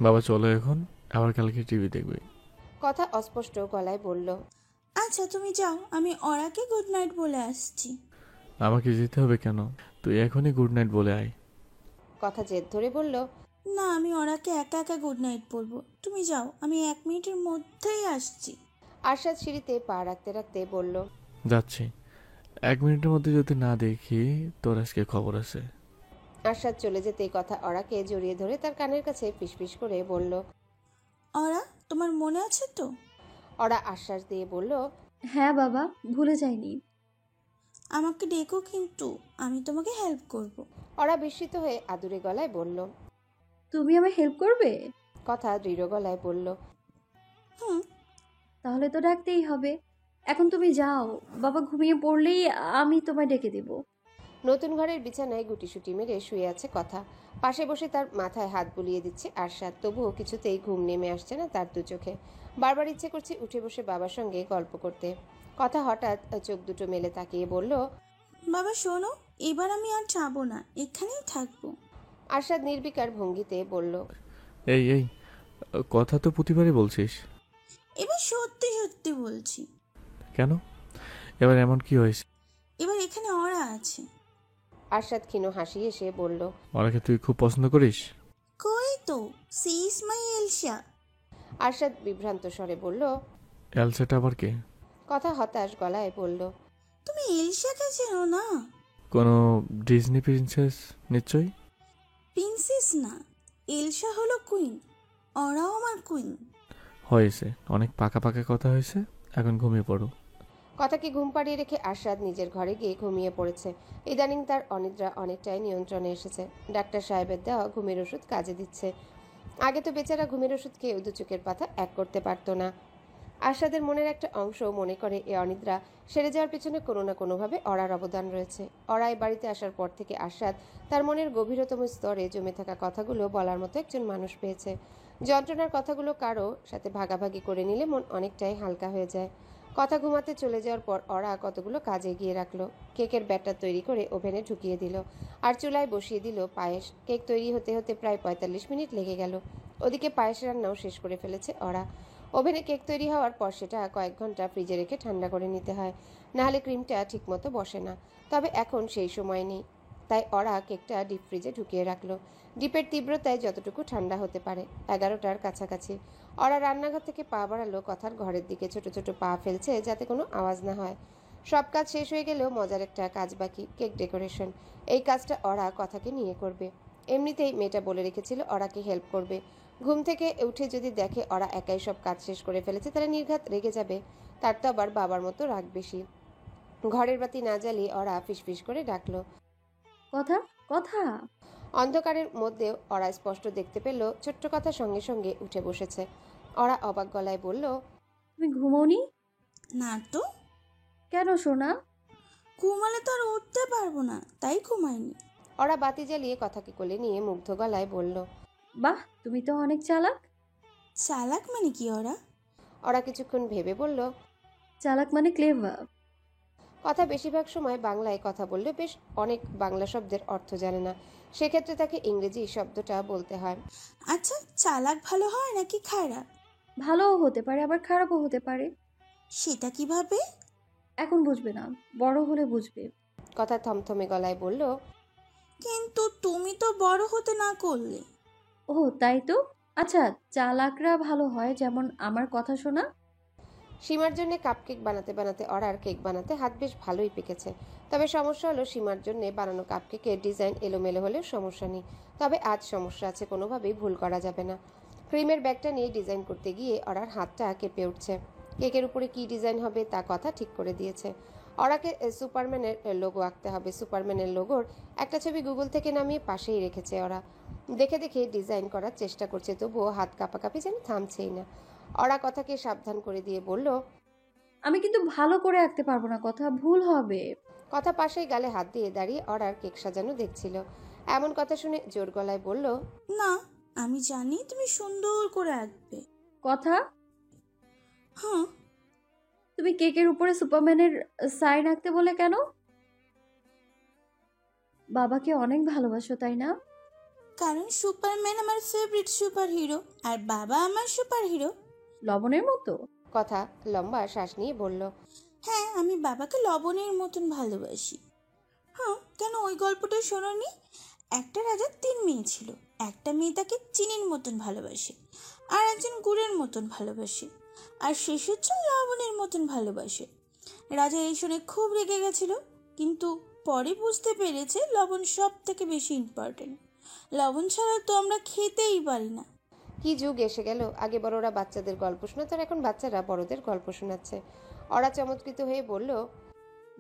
বাবা চলো এখন, আবার কালকে টিভি দেখবে। কথা অস্পষ্ট গলায় বলল। আচ্ছা তুমি যাও, আমি ওরাকে গুড নাইট বলে আসছি। আমাকে যেতে হবে কেন? তুই এখনই গুড নাইট বলে আয়। কথা জেদ ধরে বলল। না, আমি ওরাকে একা একা গুড নাইট বলবো, তুমি যাও, আমি 1 মিনিটের মধ্যেই আসছি। আরশাদ সিঁড়িতে পা রাখতে রাখতে বলল। যাচ্ছি। 1 মিনিটের মধ্যে যদি না দেখি, তোর আজকে খবর আছে। আরশাদ চলে যেতেই কথা অরাকে জড়িয়ে ধরে তার কানের কাছে ফিসফিস করে বলল। ওরা, তোমার মনে আছে তো? অরা আশ্বাস দিয়ে বলল। হ্যাঁ বাবা, ভুলে যাইনি। আমাকে ডেকো কিন্তু, আমি তোমাকে হেল্প করব। অরা বিস্মিত হয়ে আদুরে গলায় বলল। তুমি আমায় হেল্প করবে? কথা দৃঢ় গলায় বলল। হুম। তাহলে তো ডাকতেই হবে। এখন তুমি যাও, বাবা ঘুমিয়ে পড়লেই আমি তোমায় ডেকে দেব। নতুন ঘরের বিছানায় গুটিসুটি মেরে শুয়ে আছে কথা। পাশে বসে তার মাথায় হাত বুলিয়ে দিচ্ছে আরশাদ। তবুও কিছুতেই ঘুম নেমে আসছে না তার দু চোখে। বারবার ইচ্ছে করছে উঠে বসে বাবার সঙ্গে গল্প করতে। কথা হঠাৎ চোখ দুটো মেলে তাকিয়ে বলল। বাবা শোনো, এবার আমি আর যাবো না, এখানেই থাকবো। আরশাদ নির্বিকার ভঙ্গিতে বলল। এই এই, কথা তো প্রতিবারই বলছিস। এবার সত্যি সত্যি বলছি। কেন? এবার এমন কি হয়েছে? এবার এখানে ওরা আছে। আরশাদ ক্ষীণ হাসি এসে বলল। ওরাকে তুই খুব পছন্দ করিস? কই তো, she is my Elsa. Arshad বিভ্রান্ত স্বরে বলল। এলসাটা আবার কে? কথা হতাশ গলায় বলল। তুমি এলসাকে চেনো না? কোনো ডিজনি প্রিন্সেস নিশ্চয়ই। প্রিন্সেস না, এলসা হলো কুইন, ওরাও আমার কুইন। হয়েছে, অনেক পাকা পাকা কথা হয়েছে, এখন ঘুমিয়ে পড়ো। কথাকে ঘুম পাড়িয়ে রেখে আরশাদ নিজের ঘরে গিয়ে ঘুমিয়ে পড়েছে। ইদানিং তার অনিদ্রা অনেকটাই নিয়ন্ত্রণে এসেছে। ডাক্তার সাহেবের দেওয়া ঘুমের ওষুধ কাজে দিচ্ছে। আগে তো বেচারা ঘুমের ওষুধ খেয়ে দু চোখের পাতা এক করতে পারতো না। আরশাদের মনের একটা অংশ মনে করে এ অনিদ্রা সেরে যাওয়ার পেছনে কোনো না কোনোভাবে অরার অবদান রয়েছে। অরাই বাড়িতে আসার পর থেকে আরশাদ তার মনের গভীরতম স্তরে জমে থাকা কথাগুলো বলার মতো একজন মানুষ পেয়েছে। যন্ত্রণার কথাগুলো কারো সাথে ভাগাভাগি করে নিলে মন অনেকটাই হালকা হয়ে যায়। কথা ঘুমাতে চলে যাওয়ার পর অরা কতগুলো কাজে এগিয়ে রাখলো। কেকের ব্যাটার তৈরি করে ওভেনে ঢুকিয়ে দিল, আর চুলায় বসিয়ে দিল পায়েস। কেক তৈরি হতে হতে প্রায় 45 মিনিট লেগে গেল। ওদিকে পায়েস রান্নাও শেষ করে ফেলেছে অরা। ওভেনে কেক তৈরি হওয়ার পর সেটা কয়েক ঘন্টা ফ্রিজে রেখে ঠান্ডা করে নিতে হয়, নাহলে ক্রিমটা ঠিকমতো বসে না। তবে এখন সেই সময় নেই, তাই অরা কেকটা ডিপ ফ্রিজে ঢুকিয়ে রাখলো। ডিপের তীব্রতায় যতটুকু ঠান্ডা হতে পারে। 11টার কাছাকাছি অরা রান্নাঘর থেকে পা বাড়ালো কথার ঘরের দিকে। ছোট ছোট পা ফেলছে যাতে কোনো আওয়াজ না হয়। সব কাজ শেষ হয়ে গেলেও মজার একটা কাজ বাকি, কেক ডেকোরেশন। এই কাজটা অরা কথাকে নিয়ে করবে। এমনিতেই মেয়েটা বলে রেখেছিল অরাকে হেল্প করবে। ঘুম থেকে উঠে যদি দেখে ওরা একাই সব কাজ শেষ করে ফেলেছে তাহলে নির্ঘাত রেগে যাবে। তার তো আবার বাবার মতো রাগ বেশি। ঘরের বাতি না জ্বালিয়ে ওরা ফিসফিস করে ডাকলো। কথা, কথা। অন্ধকারের মধ্যেও ওরা স্পষ্ট দেখতে পেল ছোট্ট কথা সঙ্গে সঙ্গে উঠে বসেছে। ওরা অবাক গলায় বলল। তুমি ঘুমোনি? না তো। কেন সোনা? ঘুমালে তো আর উঠতে পারবো না, তাই ঘুমাইনি। ওরা বাতি জ্বালিয়ে কথাকে কোলে নিয়ে মুগ্ধ গলায় বলল। বাহ, তুমি তো অনেক চালাক। চালাক মানে কি ওরা? ওরা কিছুক্ষণ ভেবে বলল। চালাক মানে ক্লেভার। কথা বেশিরভাগ সময় বাংলায় কথা বললে বেশ অনেক বাংলা শব্দের অর্থ জানে না, সেক্ষেত্রে তাকে ইংরেজি শব্দটা বলতে হয়। আচ্ছা, চালাক ভালো হয় নাকি খারাপ? ভালোও হতে পারে, আবার খারাপও হতে পারে। সেটা কিভাবে? এখন বুঝবে না, বড় হলে বুঝবে। কথা থমথমে গলায় বলল। কিন্তু তুমি তো বড় হতে না করলে। ও তাই তো। আচ্ছা, চালাকরা ভালো হয়, যেমন আমার কথা শোনা। সীমার জন্য কাপকেক বানাতে বানাতে অরার কেক বানাতে হাত বেশ ভালোই পেকেছে। তবে সমস্যা হলো সীমার জন্য বানানো কাপকেকের ডিজাইন এলোমেলো হলেও সমস্যা নেই। তবে আজ সমস্যা আছে, কোনোভাবেই ভুল করা যাবে না। ক্রিমের ব্যাগটা নিয়ে ডিজাইন করতে গিয়ে অরার হাতটা কেঁপে উঠছে। কেকের উপরে কি ডিজাইন হবে তা কথা ঠিক করে দিয়েছে। অরাকে সুপারম্যানের লোগো আঁকতে হবে। সুপারম্যানের লোগোর একটা ছবি গুগল থেকে নামিয়ে পাশেই রেখেছে ওরা। দেখে দেখে ডিজাইন করার চেষ্টা করছে, তবুও হাত কাঁপাকাঁপি যেন থামছেই না। অরা কথাকে সাবধান করে দিয়ে বলল। আমি কিন্তু ভালো করে আঁকতে পারবো না, কথা ভুল হবে। কথা পাশেই গালে হাত দিয়ে দাঁড়িয়ে অরার কেক সাজানো দেখছিল। এমন কথা শুনে জোর গলায় বলল। না, আমি জানি তুমি সুন্দর করে আঁকবে। কথা, হ্যাঁ। তুমি কেকের উপরে সুপারম্যানের সাইন আঁকতে বলে কেন? বাবাকে অনেক ভালোবাসো তাই না? কারণ সুপারম্যান আমার ফেভারিট সুপার হিরো আর বাবা আমার সুপার হিরো। লবণের মতো? কথা লম্বা শ্বাস নিয়ে বলল। হ্যাঁ, আমি বাবাকে লবণের মতন ভালোবাসি। হ্যাঁ, কেন ওই গল্পটা শোনোনি? একটা রাজার 3 মেয়ে ছিল। একটা মেয়ে তাকে চিনির মতন ভালোবাসে, আর একজন গুড়ের মতন ভালোবাসে, আর শেষ হচ্ছে লবণের মতন ভালোবাসে। রাজা এই শুনে খুব রেগে গেছিল, কিন্তু পরে বুঝতে পেরেছে লবণ সব থেকে বেশি ইম্পর্টেন্ট। লবণ ছাড়া তো আমরা খেতেই পারি না। কি যুগ এসে গেল! আগে বড়রা বাচ্চাদের গল্প শোনাতো, আর এখন বাচ্চারা বড়দের গল্প শোনাচ্ছে। ওরা চমৎকৃত হয়ে বলল।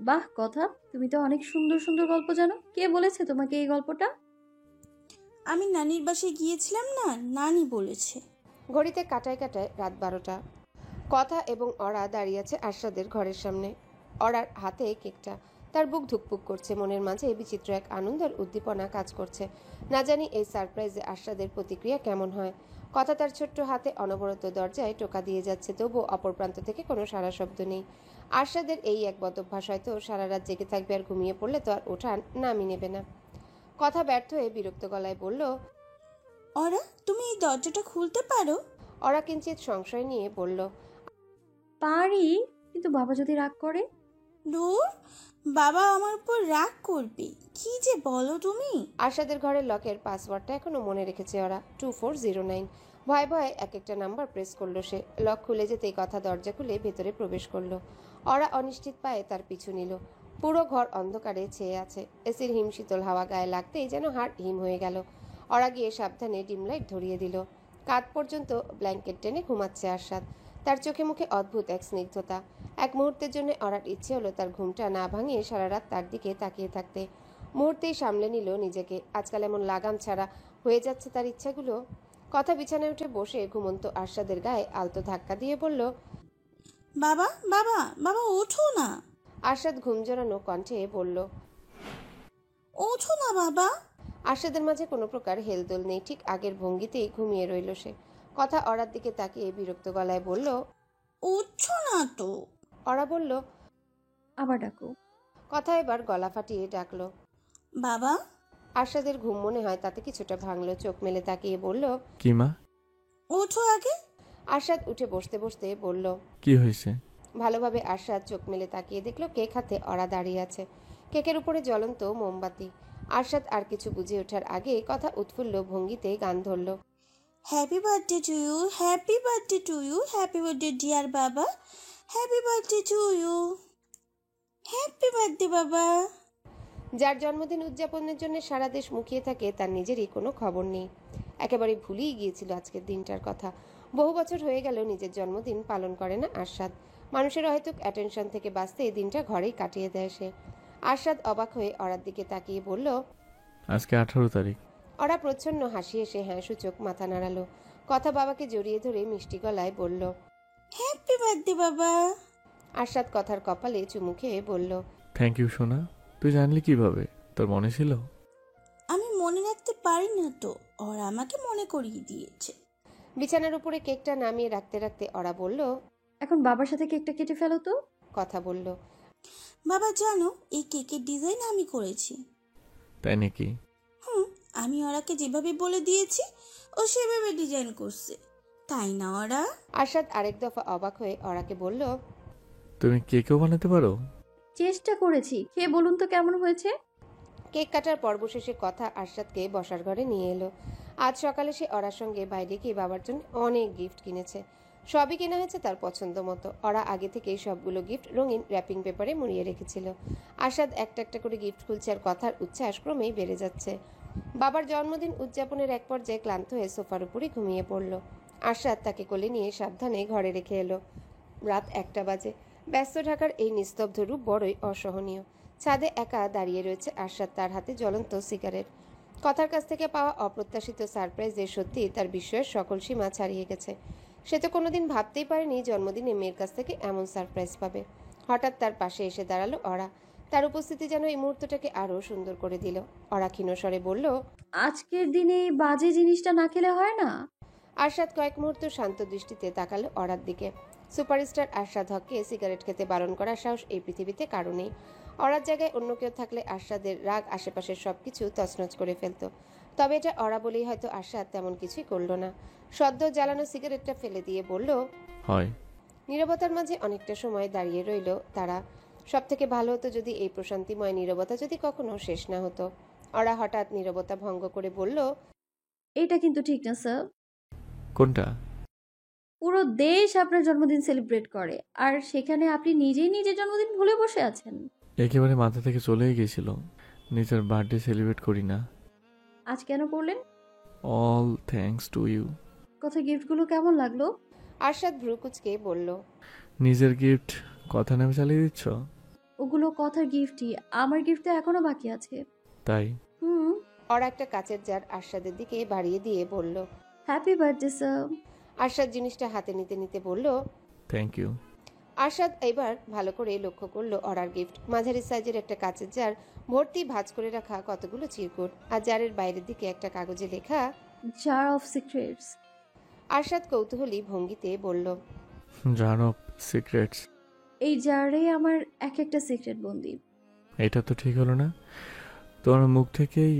বাহ কথা, তুমি তো অনেক সুন্দর সুন্দর গল্প জানো। কে বলেছে তোমাকে এই গল্পটা? আমি নানির বাসায় গিয়েছিলাম না, নানি বলেছে। ঘড়িতে কাটায় কাটায় রাত 12টা। কথা এবং অরা দাঁড়িয়ে আছে আরশাদের ঘরের সামনে। অরার হাতে কেকটা। তার বুক ধুকপুক করছে, মনের মাঝে বিচিত্র এক আনন্দ আর উদ্দীপনা কাজ করছে। না জানি এই সারপ্রাইজে আরশাদের প্রতিক্রিয়া কেমন হয়। কথা তার ছোট্ট হাতে অনবরত দরজায় টোকা দিয়ে যাচ্ছে, তবুও অপর প্রান্ত থেকে কোনো সারা শব্দ নেই। আরশাদের এই এক বদভ্যাস, হয়তো সারা রাত জেগে থাকবে আর ঘুমিয়ে পড়লে তো আর ওঠার নামই নেবে না। কথা ব্যর্থ হয়ে বিরক্ত গলায় বলল। ওরা, তুমি এই দরজাটা খুলতে পারো? অরা কিঞ্চিত সংশয় নিয়ে বলল। পারি, কিন্তু বাবা যদি রাগ করে? দূর, বাবা আমার উপর রাগ করবে। কি যে বলো তুমি! আরশাদের ঘরের লকের পাসওয়ার্ডটা এখনো মনে রেখেছে ওরা, 2409। ভয়ে ভয়ে এক একটা নাম্বার প্রেস করলো সে। লক খুলে যেতেই কথা দরজা খুলে ভেতরে প্রবেশ করলো। ওরা অনিশ্চিত পায়ে তার পিছু নিল। পুরো ঘর অন্ধকারে ছেয়ে আছে। এসির হিমশীতল হাওয়া গায়ে লাগতেই যেন হাড় হিম হয়ে গেল। ওরা গিয়ে সাবধানে ডিম লাইট ধরিয়ে দিল। কাঁধ পর্যন্ত ব্ল্যাঙ্কেট টেনে ঘুমাচ্ছে আরশাদ। তার চোখে মুখে অদ্ভুত এক স্নিগ্ধতা। এক মুহূর্তের জন্য ওরার ইচ্ছে হলো তার ঘুমটা না ভাঙিয়ে সারা রাত তার দিকে তাকিয়ে থাকতে। মুহূর্তেই সামলে নিল নিজেকে। আজকাল এমন লাগাম ছাড়া হয়ে যাচ্ছে তার ইচ্ছাগুলো। কথা বিছানায় উঠে বসে ঘুমন্ত আরশাদের গায়ে আলতো ধাক্কা দিয়ে বলল। বাবা, বাবা, বাবা ওঠো না। আরশাদ ঘুম জড়ানো কণ্ঠে বলল। ওঠো না বাবা। আরশাদের মাঝে কোনো প্রকার হেলদোল নেই, ঠিক আগের ভঙ্গিতেই ঘুমিয়ে রইল সে। কথা অরার দিকে তাকিয়ে বিরক্ত গলায় বলল। উঠছো না তো। অরা বলল। আবার ডাকো। কথা এবার গলা ফাটিয়ে ডাকলো। বাবা। আরশাদের ঘুম মনে হয় তাতে কিছুটা ভাঙলো। চোখ মেলে তাকিয়ে বলল। কি মা? ওঠো আগে। আরশাদ উঠে বসতে বসতে বলল। কি হয়েছে? ভালোভাবে আরশাদ চোখ মেলে তাকিয়ে দেখলো কেক হাতে অরা দাঁড়িয়ে আছে। কেকের উপরে জ্বলন্ত মোমবাতি। আরশাদ আর কিছু বুঝে ওঠার আগে কথা উৎফুল্ল ভঙ্গিতে গান ধরল। Happy birthday to you, happy birthday to you, happy birthday dear baba, happy birthday to you, happy birthday baba. যার জন্মদিন উদযাপনের জন্য সারা দেশ মুখিয়ে থাকে, তার নিজেরই কোনো খবর নেই। একেবারে ভুলেই গিয়েছিল আজকের দিনটার কথা। বহু বছর হয়ে গেল নিজের জন্মদিন পালন করে না আরশাদ। মানুষের হয়তো অ্যাটেনশন থেকে বাঁচতে এই দিনটা ঘরেই কাটিয়ে দেয় সে। আরশাদ অবাক হয়ে অরার দিকে তাকিয়ে বলল। আজকে 18 তারিখ। অরা প্রচ্ছন্ন হাসি এসে হ্যাঁ সূচক মাথা নাড়ালো। কথা বাবাকে জড়িয়ে ধরে মিষ্টি গলায় বলল। হ্যাপি বার্থডে বাবা। আরশাদ কথার কপালে চুমু খেয়ে বলল। থ্যাংক ইউ সোনা। তুই জানলি কিভাবে? তোর মনে ছিল? আমি মনে রাখতে পারি না তো, ওরা আমাকে মনে করিয়ে দিয়েছে। বিছানার উপরে কেকটা নামিয়ে রাখতে রাখতে অরা বলল। এখন বাবার সাথে কেকটা কেটে ফেলো তো। কথা বলল। বাবা জানো, এই কেকের ডিজাইন আমি করেছি। তাই নাকি? আমি ওরাকে যেভাবে বলে দিয়েছি ও সেভাবে ডিজাইন করছে, তাই না ওরা? আরশাদ আরেক দফা অবাক হয়ে অরাকে বলল। তুমি কেকও বানাতে পারো? চেষ্টা করেছি, খেয়ে বলুন তো কেমন হয়েছে। কেক কাটার পর্ব শেষে কথা আরশাদকে বসার ঘরে নিয়ে এলো। আজ সকালে সে অরার সঙ্গে বাইরে গিয়ে বাবার জন্য অনেক গিফট কিনেছে। সবই কেনা হয়েছে তার পছন্দ মতো। অরা আগে থেকেই সবগুলো গিফট রঙিন র্যাপিং পেপারে মুড়িয়ে রেখেছিল। আরশাদ একটা একটা করে গিফট খুলছে আর কথার উচ্ছ্বাস ক্রমেই বেড়ে যাচ্ছে। বাবার জন্মদিন উদযাপনের এক পর্যায়ে ক্লান্ত হয়ে সোফার উপরে ঘুমিয়ে পড়ল। আরশাদ তাকে কোলে নিয়ে সাবধানে ঘরে রেখে এলো। রাত 1টা বাজে। ব্যস্ত ঢাকার এই নিস্তব্ধ রূপ বড়ই অসহনীয়। ছাদে একা দাঁড়িয়ে রয়েছে আরশাদ, তার হাতে জ্বলন্ত সিগারেট। কথার কাছ থেকে পাওয়া অপ্রত্যাশিত সারপ্রাইজে সত্যি তার বিস্ময়ের সকল সীমা ছাড়িয়ে গেছে। সে তো কোনোদিন ভাবতেই পারেনি জন্মদিনে মেয়ের কাছ থেকে এমন সারপ্রাইজ পাবে। হঠাৎ তার পাশে এসে দাঁড়ালো অরা। তার উপস্থিতি যেন এই মুহূর্তটাকে আরও সুন্দর করে দিল। অরা ক্ষীণ স্বরে বলল। আজকের দিনে এই বাজে জিনিসটা না খেলে হয় না। আরশাদ কয়েক মুহূর্ত শান্ত দৃষ্টিতে তাকালো অরার দিকে। সুপারস্টার আরশাদ হককে সিগারেট খেতে বারণ করার সাহস এই পৃথিবীতে কারো নেই। অরার জায়গায় অন্য কেউ থাকলে আরশাদের রাগ আশেপাশের সবকিছু তছনছ করে ফেলতো। তবে এটা অরা বলেই হয়তো আরশাদ তেমন কিছুই করলো না। সদ্য জ্বালানো সিগারেটটা ফেলে দিয়ে বলল, হয়। নীরবতার মাঝে অনেকটা সময় দাঁড়িয়ে রইল তারা। সব থেকে ভালো হতো যদি এই প্রশান্তিময় নীরবতা যদি কখনো শেষ না হতো। অরা হঠাৎ নীরবতা ভঙ্গ করে বলল, এটা কিন্তু ঠিক না স্যার। কোনটা? পুরো দেশ আপনার জন্মদিন সেলিব্রেট করে, আর সেখানে আপনি নিজেই নিজের জন্মদিন ভুলে বসে আছেন। একেবারে মাথা থেকে চলেই গেছিল। নিজের বার্থডে সেলিব্রেট করি না। আজ কেন করলেন? All thanks to you. কথা গিফটগুলো কেমন লাগলো? আরশাদ ভ্রু কুঁচকে বলল, নিজের গিফট কথা নেমে চালিয়ে দিচ্ছ? ওগুলো কথার গিফটই, আমার গিফট তো এখনো বাকি আছে। তাই? হুম। অরা একটা কাচের জার আরশাদের দিকে বাড়িয়ে দিয়ে বলল। Happy birthday sir. আরশাদ জিনিসটা হাতে নিতে নিতে বলল। Thank you. আরশাদ এবার ভালো করে লক্ষ্য করলো অরার গিফট। মাঝারি সাইজের একটা কাচের জার, ভর্তি ভাঁজ করে রাখা কতগুলো চিরকুট, আর জারের বাইরের দিকে একটা কাগজে লেখা জার অফ সিক্রেটস। আরশাদ কৌতূহলী ভঙ্গিতে বলল, জার অফ সিক্রেটস? এই জারে আমার এক একটা সিক্রেট বন্দি। এটা তো ঠিক হলো না। তোমার মুখ থেকেই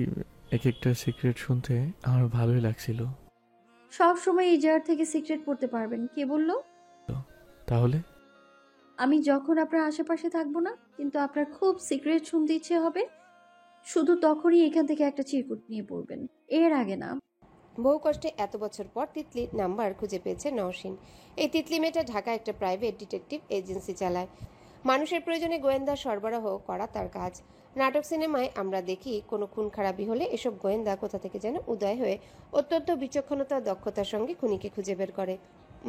এক একটা সিক্রেট শুনতে আমার ভালোই লাগছিল। সব সময় এই জার থেকে সিক্রেট পড়তে পারবেন, কে বললো? তাহলে? আমি যখন আপনার আশেপাশে থাকবো না, কিন্তু আপনার খুব সিক্রেট শুনতে ইচ্ছে হবে, শুধু তখনই এখান থেকে একটা চিরকুট নিয়ে পড়বেন, এর আগে না। বহু কষ্টে এত বছর পর তিতলির নাম্বার খুঁজে পেয়েছে নওশিন। এই তিতলি মেয়েটা ঢাকা একটা প্রাইভেট ডিটেকটিভ এজেন্সি চালায়। মানুষের প্রয়োজনে গোয়েন্দা সরবরাহ করা তার কাজ। নাটক সিনেমায় আমরা দেখি কোনো খুন খারাপি হলে এসব গোয়েন্দা কোথা থেকে যেন উদয় হয়ে অত্যন্ত বিচক্ষণতা ও দক্ষতার সঙ্গে খুনিকে খুঁজে বের করে।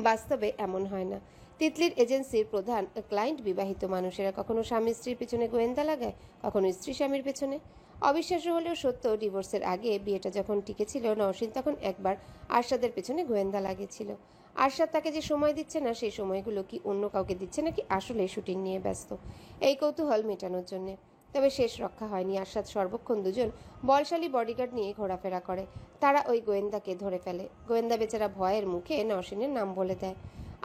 বাস্তবে এমন হয় না। তিতলির এজেন্সির প্রধান ক্লায়েন্ট বিবাহিত মানুষেরা কখনো স্বামী স্ত্রীর পেছনে গোয়েন্দা লাগায়, কখনো স্ত্রী স্বামীর পেছনে। অবিশ্বাস্য হলেও সত্য, ডিভোর্সের আগে বিয়েটা যখন টিকেছিল নওশিন তখন একবার আরশাদের পেছনে গোয়েন্দা লাগিয়েছিল। আরশাদ তাকে যে সময় দিচ্ছে না, সেই সময়গুলো কি অন্য কাউকে দিচ্ছে নাকি আসলে শুটিং নিয়ে ব্যস্ত, এই কৌতূহল মেটানোর জন্য। তবে শেষ রক্ষা হয়নি। আরশাদ সর্বক্ষণ দুজন বলশালী বডিগার্ড নিয়ে ঘোরাফেরা করে। তারা ওই গোয়েন্দাকে ধরে ফেলে। গোয়েন্দা বেচারা ভয়ের মুখে নওশিনের নাম বলে দেয়।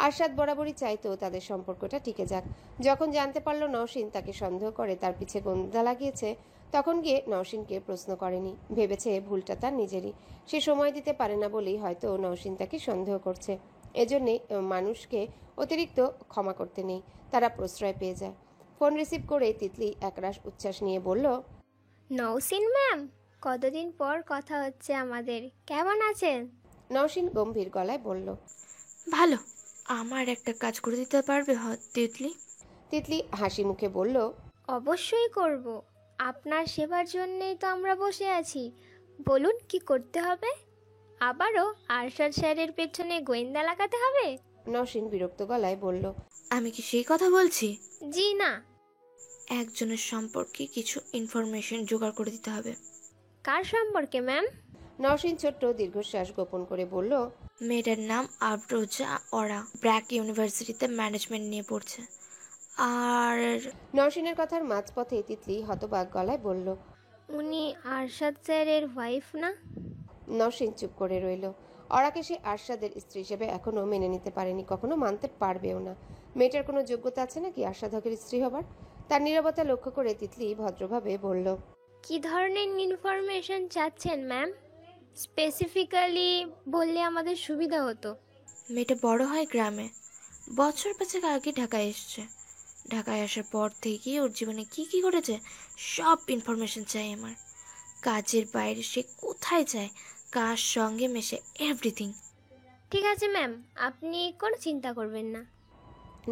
আরশাদ বরাবরই চাইতো তাদের সম্পর্কটা টিকে যাক। যখন জানতে পারল নওশিন তাকে সন্দেহ করে, তার পিছে গোয়েন্দা লাগিয়েছে, তখন গিয়ে নওশিনকে প্রশ্ন করেনি। ভেবেছে ভুলটা তার নিজেরই। সে সময় দিতে পারে না বলেই হয়তো নওশিন তাকে সন্দেহ করছে। এজন্যে মানুষকে অতিরিক্ত ক্ষমা করতে নেই, তারা প্রশ্রয় পেয়ে যায়। ফোন রিসিভ করে তিতলি একরাশ উচ্ছ্বাস নিয়ে বলল, নওশিন ম্যাম, কতদিন পর কথা হচ্ছে আমাদের, কেমন আছেন? নওশিন গম্ভীর গলায় বলল, ভালো। আমার একটা কাজ করে দিতে পারবে তিতলি? তিতলি হাসি মুখে বলল, অবশ্যই করব, আপনার সেবার জন্যই তো আমরা বসে আছি। বলুন কি করতে হবে? আবারও আরশাদ স্যারের পেছনে গোয়েন্দা লাগাতে হবে? নওশিন বিরক্ত গলায় বলল, আমি কি সেই কথা বলছি? জি না। একজনের সম্পর্কে কিছু ইনফরমেশন জোগাড় করে দিতে হবে। কার সম্পর্কে ম্যাম? নওশিন ছোট্ট দীর্ঘশ্বাস গোপন করে বলল, মেয়েটার নাম আফরোজা, ওরা ব্র্যাক ইউনিভার্সিটিতে ম্যানেজমেন্ট নিয়ে পড়ছে। আর নওশিনের কথার মাঝপথে তিতলি হতবাক গলায় বলল, উনি আরশাদ স্যারের ওয়াইফ না? নওশিন চুপ করে রইল। অরাকে সে আরশাদের স্ত্রী হিসেবে এখনো মেনে নিতে পারেনি, কখনো মানতে পারবেও না। মেয়েটার কোনো যোগ্যতা আছে নাকি আরশাদ হকের স্ত্রী হবার? তার নীরবতা লক্ষ্য করে তিতলি ভদ্রভাবে বলল, কি ধরনের ইনফরমেশন চাচ্ছেন ম্যাম? স্পেসিফিক্যালি বললে আমাদের সুবিধা হতো। মেয়েটা বড় হয় গ্রামে, বছর 5 আগে ঢাকায় এসছে। ঢাকায় আসার পর থেকে ওর জীবনে কি কি ঘটেছে সব ইনফরমেশন চাই আমার। কাজের বাইরে সে কোথায় যায়, কার সঙ্গে মেশে, এভরিথিং। ঠিক আছে ম্যাম, আপনি কোনো চিন্তা করবেন না।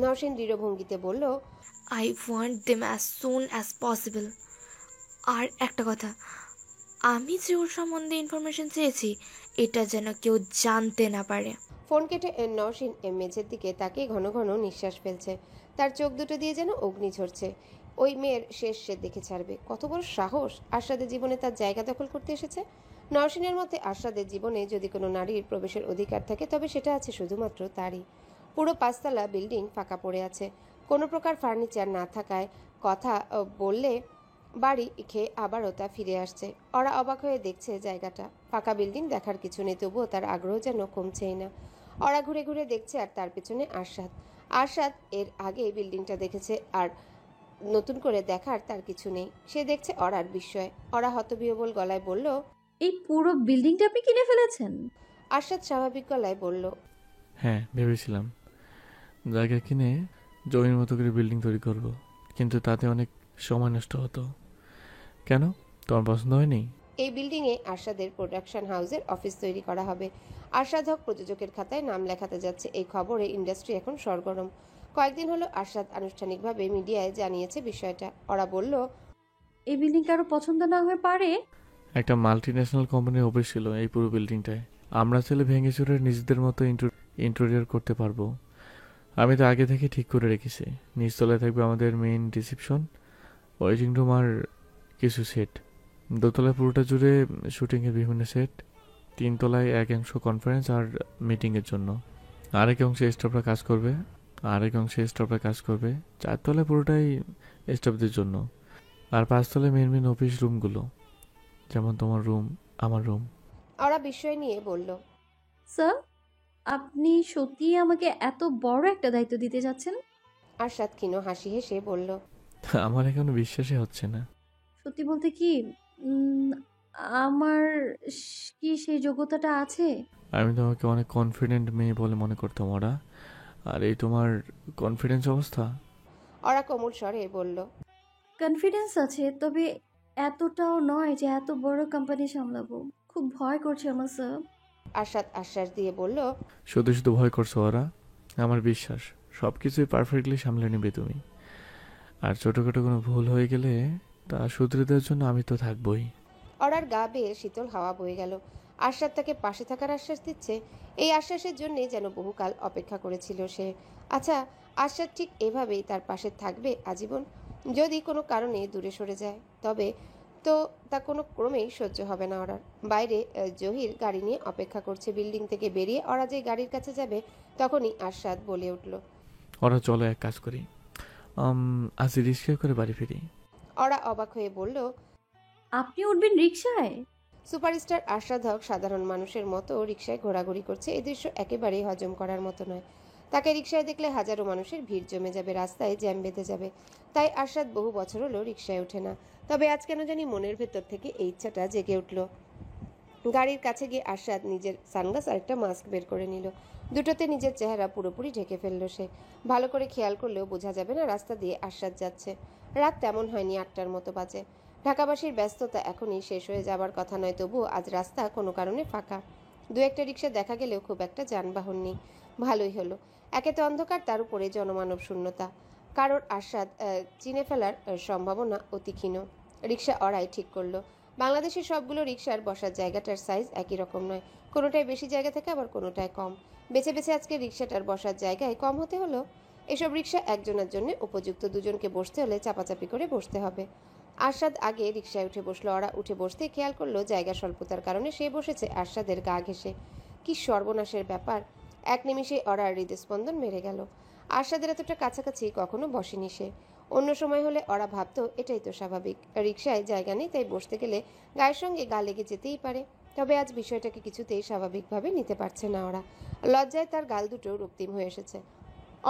নওশিন দৃঢ় ভঙ্গিতে বলল, I want them as soon as possible. আর একটা কথা, আমি যে ওর সম্বন্ধে ইনফরমেশন চেয়েছি এটা যেন কেউ জানতে না পারে। ফোন কেটে নওশিন মেঝের দিকে তাকিয়ে ঘন ঘন নিঃশ্বাস ফেলছে। তার চোখ দুটো দিয়ে যেন অগ্নি ঝরছে। ওই মেয়ের শেষ সে দেখে ছাড়বে। কত বড় সাহস! আরশাদের জীবনে তার জায়গা দখল করতে এসেছে। নওশিনের মতে আরশাদের জীবনে যদি কোনো নারীর প্রবেশের অধিকার থাকে তবে সেটা আছে শুধুমাত্র তারই। পুরো 5তলা বিল্ডিং ফাঁকা পড়ে আছে। কোনো প্রকার ফার্নিচার না থাকায় কথা বললে বাড়ি খেয়ে আবারও তা ফিরে আসছে। ওরা অবাক হয়ে দেখছে জায়গাটা। ফাঁকা বিল্ডিং দেখার কিছু নেই, তবুও তার আগ্রহ যেন কমছেই না। ওরা ঘুরে ঘুরে দেখছে আর তার পেছনে আরশাদ। আরশাদ এর আগে বিল্ডিংটা দেখেছে আর নতুন করে দেখার তার কিছু নেই। সে দেখছে অরার বিস্ময়। অরা হতবিহ্বল গলায় বলল, এই পুরো বিল্ডিংটা আপনি কিনে ফেলেছেন? আরশাদ স্বাভাবিক গলায় বলল, হ্যাঁ, ভেবেছিলাম জায়গা কিনে জমির মতো করে বিল্ডিং তৈরি করব, কিন্তু তাতে অনেক সময় নষ্ট হতো। কেন, তোমার পছন্দ হয়নি? এই বিল্ডিংয়ে আরশাদের প্রোডাকশন হাউসের অফিস তৈরি করা হবে। আরশাদ হক প্রযোজকের খাতায় নাম লেখাতে যাচ্ছে। এই খবরে ইন্ডাস্ট্রি এখন সরগরম। কয়েকদিন হলো আরশাদ আনুষ্ঠানিকভাবে মিডিয়ায় জানিয়েছে বিষয়টা। ওরা বলল, এই বিল্ডিং কারো পছন্দ না হয়ে পারে? একটা মাল্টি ন্যাশনাল কোম্পানির অফিস ছিল এই পুরো বিল্ডিংটায়। আমরা চাইলে ভেঙে চুরে নিজেদের মতো ইন্টেরিয়র করতে পারবো। আমি তো আগে থেকে ঠিক করে রেখেছি। নিচতলায় থাকবে আমাদের মেইন রিসেপশন, ওয়েটিং রুম আর কিছু সেট। দোতলায় পুরোটা জুড়ে শুটিংয়ের বিভিন্ন সেট। তিনতলায় এক অংশ কনফারেন্স আর মিটিংয়ের জন্য, আরেক অংশে স্টাফরা কাজ করবে। চারতলায় পুরোটাই স্টাফদের জন্য, আর পাঁচতলায় মেন অফিস রুমগুলো, যেমন তোমার রুম, আমার রুম। ওরা বিস্ময় নিয়ে বলল, স্যার, আপনি সত্যিই আমাকে এত বড় একটা দায়িত্ব দিতে যাচ্ছেন? আরশাদ ক্ষীণ হাসি হেসে বলল, আমার এখনো বিশ্বাসই হচ্ছে না। সত্যি বলতে কি, উম, আমার কি সেই যোগ্যতাটা আছে? আমি তোমাকে অনেক কনফিডেন্ট মেয়ে বলে মনে করতাম ওরা, আর এই তোমার কনফিডেন্স অবস্থা। ওরা কোমল স্বরে বলল, কনফিডেন্স আছে, তবে এতটাও নয় যে এত বড় কোম্পানি সামলাবো। খুব ভয় করছে আমার স্যার। আরশাদ আশ্বাস দিয়ে বলল, শুধু শুধু ভয় করছো ওরা, আমার বিশ্বাস সব কিছুই পারফেক্টলি সামলে নেবে তুমি। আর ছোটোখাটো কোনো ভুল হয়ে গেলে তা শুধরে দেওয়ার জন্য আমি তো থাকবোই। ওরার গা বেয়ে শীতল হাওয়া বয়ে গেল। আরশাদ তাকে পাশে থাকার আশ্বাস দিচ্ছে। এই আশ্বাসের জন্যে যেন বহুকাল অপেক্ষা করেছিল সে। আচ্ছা, আরশাদ ঠিক এভাবেই তার পাশে থাকবে আজীবন? যদি কোনো কারণে দূরে সরে যায় তবে তো তা কোনো ক্রমেই সহ্য হবে না ওরার। বাইরে জহির গাড়ি নিয়ে অপেক্ষা করছে। বিল্ডিং থেকে বেরিয়ে ওরা যে গাড়ির কাছে যাবে তখনই আরশাদ বলে উঠল, ওরা চলো এক কাজ করি, আজ রিক্সা করে বাড়ি ফিরি। ওরা অবাক হয়ে বলল, আপনি উঠবেন রিকশায়? সুপারস্টার আরশাদ হক সাধারণ মানুষের মতো রিকশায় ঘোরাঘুরি করছে। এই দৃশ্য একেবারেই হজম করার মতো নয়। তাকে রিকশায় দেখলে হাজারো মানুষের ভিড় জমে যাবে, রাস্তায় জ্যাম বেঁধে যাবে। তাই আরশাদ বহু বছর হলো রিকশায় ওঠে না। তবে আজ কেন জানি মনের ভেতর থেকে এই ইচ্ছাটা জেগে উঠল। গাড়ির কাছে গিয়ে আরশাদ নিজের সানগ্লাস আর একটা মাস্ক বের করে নিল। দুটোতে নিজের চেহারা পুরোপুরি ঢেকে ফেলল সে। ভালো করে খেয়াল করলেও বোঝা যাবে না রাস্তা দিয়ে আরশাদ যাচ্ছে। রাত তেমন হয়নি, 8টার মতো বাজে। ঢাকাবাসীর ব্যস্ততা এখনই শেষ হয়ে যাবার কথা নয়, তবুও আজ রাস্তা কোনো কারণে ফাঁকা। দু একটা রিকশা দেখা গেলেও খুব একটা যানবাহন নেই। ভালোই হলো। একে তো অন্ধকার, তার উপরে জনমানব শূন্যতা। কারোর আরশাদ চিনে ফেলার সম্ভাবনা অতি ক্ষীণ। রিকশা অড়াই ঠিক করলো। বাংলাদেশের সবগুলো রিকশার বসার জায়গাটার সাইজ একই রকম নয়। কোনোটায় বেশি জায়গা থাকে, আবার কোনোটায় কম। বেছে বেছে আজকে রিকশাটার বসার জায়গায় কম হতে হলো। এসব রিকশা একজনের জন্য উপযুক্ত, দুজনকে বসতে হলে চাপাচাপি করে বসতে হবে। আরশাদ আগে রিকশায় উঠে বসলো। ওরা উঠে বসতে খেয়াল করলো জায়গা স্বল্পতার কারণে সে বসেছে আরশাদের গা ঘেঁষে। কি সর্বনাশের ব্যাপার! এক নিমিষে ওরার হৃদস্পন্দন মেরে গেল। আরশাদের এতটা কাছাকাছি কখনো বসেনি সে। অন্য সময় হলে ওরা ভাবতো এটাই তো স্বাভাবিক, রিকশায় জায়গা নেই, তাই বসতে গেলে গায়ের সঙ্গে গা লেগে যেতেই পারে। তবে আজ বিষয়টাকে কিছুতেই স্বাভাবিকভাবে নিতে পারছে না ওরা। লজ্জায় তার গাল দুটো রক্তিম হয়ে এসেছে।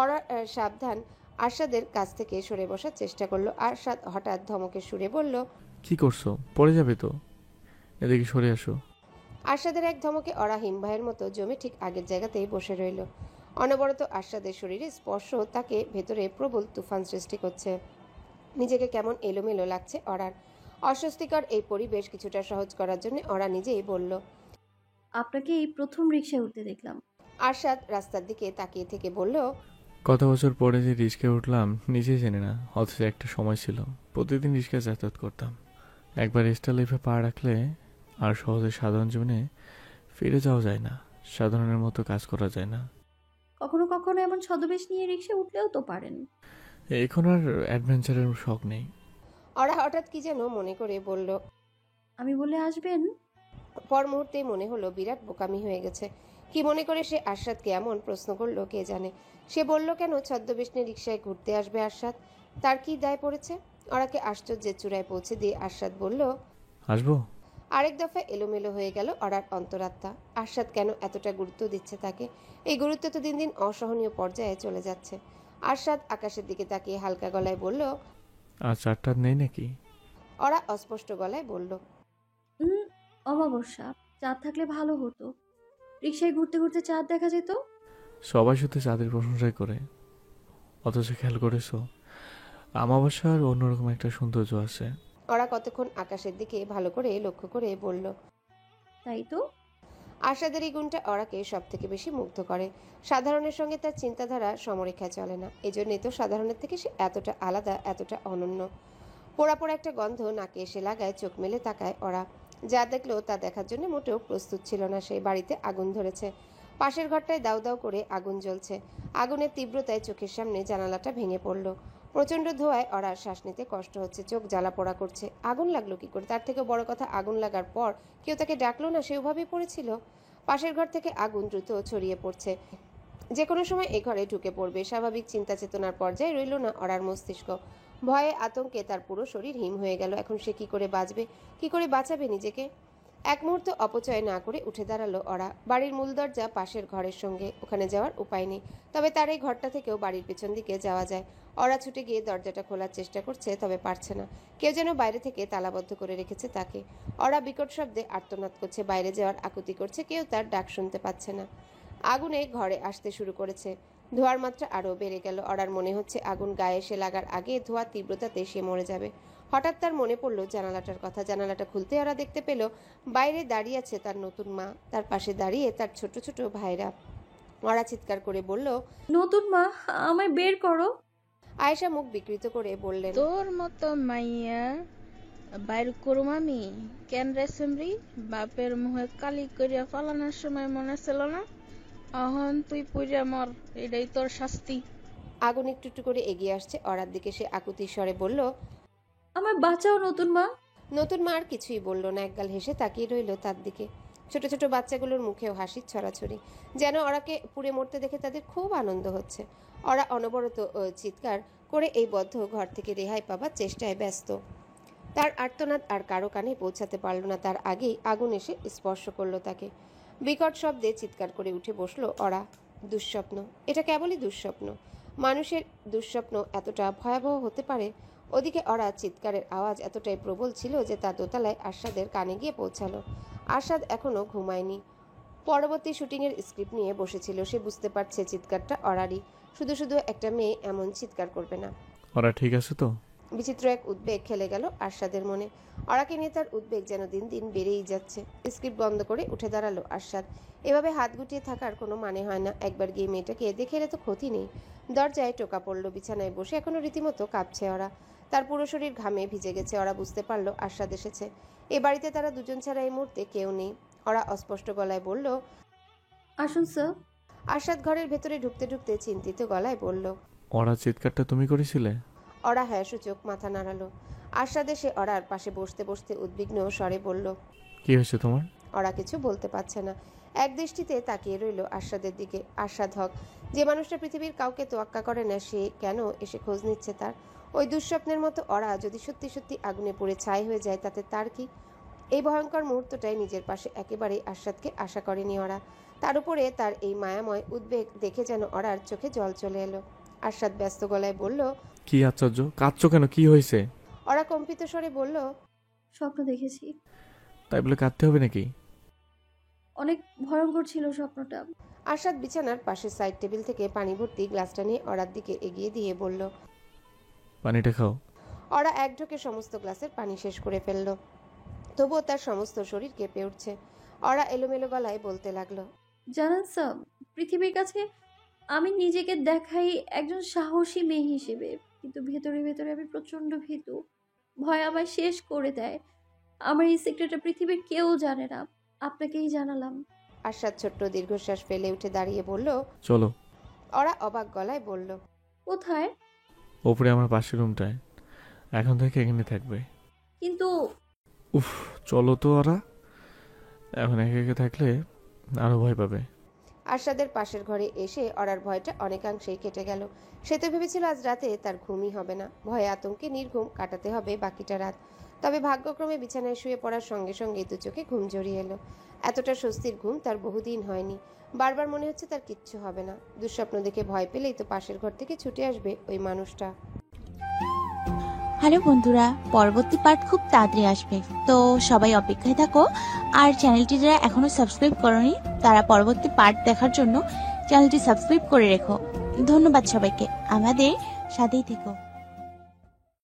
ওরা সাবধান আরশাদের কাছ থেকে সরে বসার চেষ্টা করলো। আরশাদ হঠাৎ ধমকের সুরে বলল, কি করছো, পড়ে যাবে তো, এদিকে সরে আসো। আরশাদের এক ধমকে ওরা হিমবাহের মতো জমে ঠিক আগের জায়গাতেই বসে রইল। অনবরত আরশাদের শরীরে স্পর্শ তাকে ভেতরে প্রবল তুফান সৃষ্টি করছে। নিজেকে কেমন এলোমেলো লাগছে ওরার। অস্বস্তিকর এই পরিবেশ কিছুটা সহজ করার জন্য ওরা নিজেই বলল, আপনাকে এই প্রথম রিকশায় উঠতে দেখলাম। আরশাদ রাস্তার দিকে তাকিয়ে থেকে বলল, কত বছর পরে যে রিক্সায় উঠলাম নিজেই জানি না। অথচ একটা সময় ছিল প্রতিদিন রিক্সায় যাতায়াত করতাম। একবার স্টার লাইফে পা রাখলে আর সহজে সাধারণ জীবনে ফিরে যাওয়া যায় না, সাধারণের মতো কাজ করা যায় না। কখনো কখনো এমন ছদ্মবেশ নিয়ে রিকশায় উঠলেও তো পারেন। এখন আর অ্যাডভেঞ্চারের শখ নেই। ওরা হঠাৎ কি যেন মনে করে বলল। আমি বলে আসবেন? পর মুহূর্তে মনে হলো বিরাট বোকামি হয়ে গেছে। কি মনে করে সে আরশাদকে এমন প্রশ্ন করলো কে জানে। সে বলল কেন ছদ্মবেশ নিয়ে রিকশায় ঘুরতে আসবে আরশাদ? তার কি দায় পড়েছে? ওরাকে আশ্চর্যের চূড়ায় পৌঁছে দিয়ে আরশাদ বলল, আসবো। আরেক দফা এলোমেলো হয়ে গেল ওরার অন্তরাত্মা। আরশাদ কেন এতটা গুরুত্ব দিচ্ছে তাকে? এই গুরুত্ব তো দিন দিন অসহনীয় পর্যায়ে চলে যাচ্ছে। আরশাদ আকাশের দিকে তাকিয়ে হালকা গলায় বলল, আর চারটা নেই নাকি? ওরা অস্পষ্ট গলায় বলল। হুম, অমাবস্যা। চাঁদ থাকলে ভালো হতো। রিক্সায় ঘুরতে ঘুরতে চাঁদ দেখা যেত। সবাই শুধু চাঁদের প্রশংসাই করে, অথচ খেয়াল করেছো আমাবস্যার অন্যরকম একটা সৌন্দর্য আছে। ওরা কতক্ষণ আকাশের দিকে ভালো করে লক্ষ্য করে বলল। তাই তো। আশাদের এই গুণটা ওরাকে সব থেকে বেশি মুগ্ধ করে। সাধারণের সঙ্গে তার চিন্তাধারা সমরেখায় চলে না, এজন্যই তো সাধারণের থেকে সে এতটা আলাদা, এতটা অনন্য। পোড়া পোড়া একটা গন্ধ নাকে এসে লাগায়, চোখ মেলে তাকায় ওরা। যা দেখলো তা দেখার জন্য মোটেও প্রস্তুত ছিল না সে। বাড়িতে আগুন ধরেছে, পাশের ঘরটায় দাউ দাউ করে আগুন জ্বলছে। আগুনের তীব্রতায় চোখের সামনে জানালাটা ভেঙে পড়ল। প্রচণ্ড ধোঁয়ায় ওরা শ্বাস নিতে কষ্ট হচ্ছে, চোখ জ্বালা পোড়া করছে। আগুন লাগলো কি করে? তার থেকে বড় কথা, আগুন লাগার পর কেউ তাকে ডাকলো না, সে ওভাবেই পড়েছিল। পাশের ঘর থেকে আগুন দ্রুত ছড়িয়ে পড়ছে, যে কোনো সময় এ ঘরে ঢুকে পড়বে। স্বাভাবিক চিন্তা চেতনার পর্যায়ে রইল না ওরার মস্তিষ্ক। ভয়ে আতঙ্কে তার পুরো শরীর হিম হয়ে গেল। এখন সে কি করে বাঁচবে, কি করে বাঁচাবে নিজেকে? এক মুহূর্ত অপচয় না করে উঠে দাঁড়ালো ওরা। বাড়ির মূল দরজা পাশের ঘরের সঙ্গে, ওখানে যাওয়ার উপায় নেই। তবে তার এই ঘরটা থেকেও বাড়ির পেছন দিকে যাওয়া যায়। ওরা ছুটে গিয়ে দরজাটা খোলার চেষ্টা করছে, তবে পারছে না। কেউ যেন বাইরে থেকে তালাবদ্ধ করে রেখেছে তাকে। ওরা বিকট শব্দে আর্তনাদ করছে, বাইরে যাওয়ার আকুতি করছে, কেউ তার ডাক শুনতে পাচ্ছে না। আগুনে ঘরে আসতে শুরু করেছে। ধোঁয়ার মাত্রা আরও বেড়ে গেল। ওরার মনে হচ্ছে আগুন গায়ে এসে লাগার আগে ধোঁয়ার তীব্রতাতে সে মরে যাবে। হঠাৎ তার মনে পড়ল জানালাটার কথা। জানালাটা খুলতে ওরা দেখতে পেল বাইরে দাঁড়িয়ে আছে তার নতুন মা, তার পাশে দাঁড়িয়ে তার ছোট ছোট ভাইরা। ওরা চিৎকার করে বলল। নতুন মা, আমায় বের করো। আয়েশা মুখ বিকৃত করে বললেন। তোর মতো মাইয়া বাইর করুম আমি কেন রে সেমরি? বাপের মুহে কালি করিয়া ফালানোর সময় মনে ছিল না? অহন তুই পুইরা মর, এটাই তোর শাস্তি। আগুন একটু একটু করে এগিয়ে আসছে ওরার দিকে। সে আকুতির স্বরে বলল। আমায় বাঁচাও নতুন মা। নতুন মা আর কিছুই বলল না, একগাল হেসে তাকিয়ে রইল তার দিকে। ছোট ছোট বাচ্চাগুলোর মুখেও হাসির ছড়াছড়ি, যেন ওরাকে পুড়ে মরতে দেখে তাদের খুব আনন্দ হচ্ছে। ওরা অনবরত চিৎকার করে এই বদ্ধ ঘর থেকে রেহাই পাবার চেষ্টায় ব্যস্ত। তার আর্তনাদ আর কারো কানে পৌঁছাতে পারল না। তার আগেই আগুন এসে স্পর্শ করলো তাকে। বিকট শব্দে চিৎকার করে উঠে বসলো ওরা। দুঃস্বপ্ন, এটা কেবলই দুঃস্বপ্ন। মানুষের দুঃস্বপ্ন এতটা ভয়াবহ হতে পারে? ওদিকে ওরা চিৎকারের আওয়াজ এতটাই প্রবল ছিল যে তা দোতলায় আরশাদের কানে গিয়ে পৌঁছালো। আরশাদ এখনো ঘুমায়নি, পরবর্তী শুটিংয়ের স্ক্রিপ্ট নিয়ে বসেছিল। সে বুঝতে পারছে চিৎকারটা ওরারই। শুধু শুধু একটা মেয়ে এমন চিৎকার করবে না। ওরা ঠিক আছে তো? বিচিত্র এক উদ্বেগ খেলে গেল আরশাদের মনে। ওরাকে নিয়ে তার উদ্বেগ যেন দিন দিন বেড়েই যাচ্ছে। স্ক্রিপ্ট বন্ধ করে উঠে দাঁড়ালো আরশাদ। এভাবে হাত গুটিয়ে থাকার কোনো মানে হয় না। একবার গিয়ে মেয়েটাকে দেখে এলে তো ক্ষতি নেই। দরজায় টোকা পড়লো। বিছানায় বসে এখনো রীতিমতো কাঁপছে ওরা। তার পুরো শরীর ঘামে ভিজে গেছে। ওরা বুঝতে পারলো আরশাদ এসেছে। এ বাড়িতে তারা দুজন ছাড়া এই মুহূর্তে কেউ নেই। ওরা অস্পষ্ট গলায় বলল। আসুন স্যার। আরশাদ ঘরের ভেতরে ঢুকতে ঢুকতে চিন্তিত গলায় বলল। ওরা চিৎকারটা তুমি করেছিলে? ওরা হ্যাঁ সূচক মাথা নাড়ালো। আরশাদ এসে ওরার পাশে বসতে বসতে উদ্বিগ্ন স্বরে বলল। কি হয়েছে তোমার? ওরা কিছু বলতে পারছে না। এক দৃষ্টিতে তাকিয়ে রইল আরশাদের দিকে। আরশাদ হক, যে মানুষটা পৃথিবীর কাউকে তোয়াক্কা করে না, সে কেন এসে খোঁজ নিচ্ছে তার? ওই দুঃস্বপ্নের মতো ওরা যদি সত্যি সত্যি আগুনে পুড়ে ছাই হয়ে যায়, তাতে তার কি? এই ভয়ঙ্কর মুহূর্তটাই নিজের পাশে একেবারেই আরশাদকে আশা করেনি ওরা। তার উপরে তার এই মায়াময় উদ্বেগ দেখে যেন ওরার চোখে জল চলে এলো। আরশাদ ব্যস্ত গলায় বলল। কি আশ্চর্য, কাঁদছো কেন? কি হয়েছে? ওরা কম্পিত স্বরে বলল। স্বপ্ন দেখেছি। তাই বলে কাঁদতে হবে নাকি? অনেক ভয়ঙ্কর ছিল স্বপ্নটা। আরশাদ বিছানার পাশে সাইড টেবিল থেকে পানি ভর্তি গ্লাসটা নিয়ে ওরার দিকে এগিয়ে দিয়ে বলল। পানিটা খাও। ওরা এক ঢোকে সমস্ত গ্লাসের পানি শেষ করে ফেলল। তবুও তার সমস্ত শরীর কেঁপে উঠছে। ওরা এলোমেলো গলায় বলতে লাগলো। জানেন স্যার, পৃথিবীর কাছে আমি নিজেকে দেখাই একজন সাহসী মেয়ে হিসেবে, কিন্তু ভেতরে ভেতরে আমি প্রচণ্ড ভীতু। ভয় আমায় শেষ করে দেয়। আমার এই সিক্রেটটা পৃথিবীর কেউ জানে না, আপনাকেই জানালাম। আরশাদ ছোট্ট দীর্ঘশ্বাস ফেলে উঠে দাঁড়িয়ে বলল। চলো। ওরা অবাক গলায় বলল। কোথায়? ওপরে আমার পাশের রুমটায়। এখন থেকে এখানে থাকবে। কিন্তু উফ, চলো তো। ওরা এখন একে একে থাকলে আরো ভয় পাবে। আরশাদের পাশের ঘরে এসে ওরার ভয়টা অনেকাংশেই কেটে গেল। সে তো ভেবেছিল আজ রাতে তার ঘুমই হবে না। ভয়ে আতঙ্কে নির্ঘুম কাটাতে হবে বাকিটা রাত। তবে ভাগ্যক্রমে বিছানায় শুয়ে পড়ার সঙ্গে সঙ্গে দু চোখে ঘুম জড়িয়ে এলো। এতটা স্বস্তির ঘুম তার বহুদিন হয়নি। বারবার মনে হচ্ছে তার কিচ্ছু হবে না। দুঃস্বপ্ন দেখে ভয় পেলেই তো পাশের ঘর থেকে ছুটে আসবে ওই মানুষটা। হ্যালো বন্ধুরা, পরবর্তী পার্ট খুব তাড়াতাড়ি আসবে, তো সবাই অপেক্ষায় থাকো। আর চ্যানেলটি যারা এখনো সাবস্ক্রাইব করনি তারা পরবর্তী পার্ট দেখার জন্য চ্যানেলটি সাবস্ক্রাইব করে রেখো। ধন্যবাদ সবাইকে, আমাদের সাথেই থেকো।